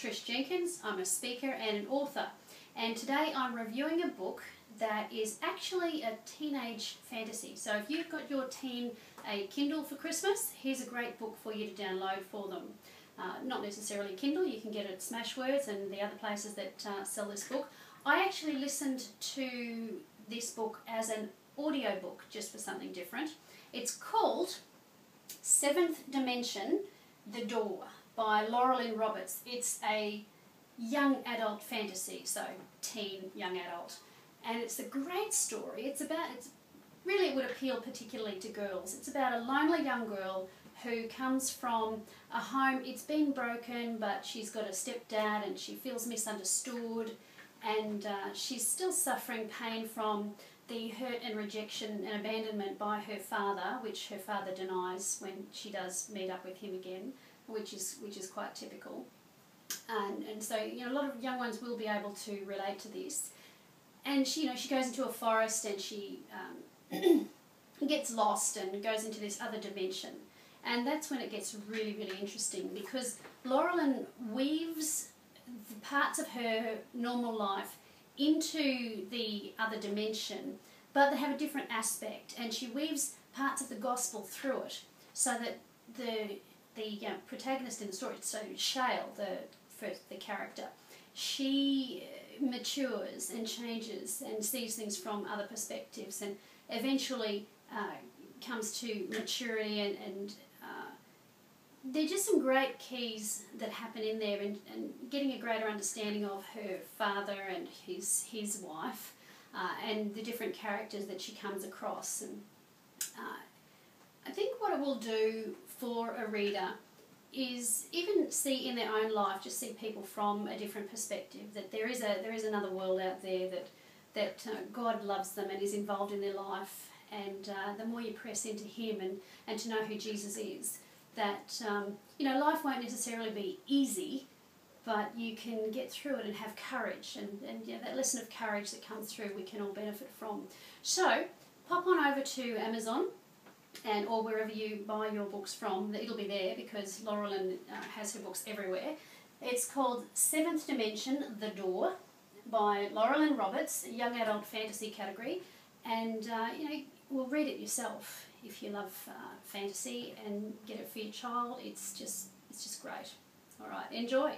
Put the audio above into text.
Trish Jenkins. I'm a speaker and an author, and today I'm reviewing a book that is actually a teenage fantasy. So if you've got your teen a Kindle for Christmas, here's a great book for you to download for them. Not necessarily Kindle, you can get it at Smashwords and the other places that sell this book. I actually listened to this book as an audiobook just for something different. It's called Seventh Dimension, The Door by Lorilyn Roberts. It's a young adult fantasy, so teen, young adult. And it's a great story. It would appeal particularly to girls. It's about a lonely young girl who comes from a home, it's been broken, but she's got a stepdad and she feels misunderstood, and she's still suffering pain from the hurt and rejection and abandonment by her father, which her father denies when she does meet up with him again, which is quite typical. And so, you know, a lot of young ones will be able to relate to this. And she goes into a forest and she gets lost and goes into this other dimension. And that's when it gets really, really interesting, because Lorilyn weaves the parts of her normal life into the other dimension, but they have a different aspect, and she weaves parts of the gospel through it, so that the protagonist in the story, so Shale, the character, she matures and changes and sees things from other perspectives, and eventually comes to maturity, and there are just some great keys that happen in there, and getting a greater understanding of her father and his wife, and the different characters that she comes across. And I think what it will do for a reader is even see in their own life, just see people from a different perspective, that there is another world out there, that God loves them and is involved in their life, and the more you press into Him and to know who Jesus is, that life won't necessarily be easy, but you can get through it and have courage, and that lesson of courage that comes through we can all benefit from. So pop on over to Amazon or wherever you buy your books from. It'll be there, because Lorilyn has her books everywhere. It's called Seventh Dimension, The Door by Lorilyn Roberts, a young adult fantasy category, and we'll read it yourself if you love fantasy, and get it for your child. It's just great. All right, enjoy.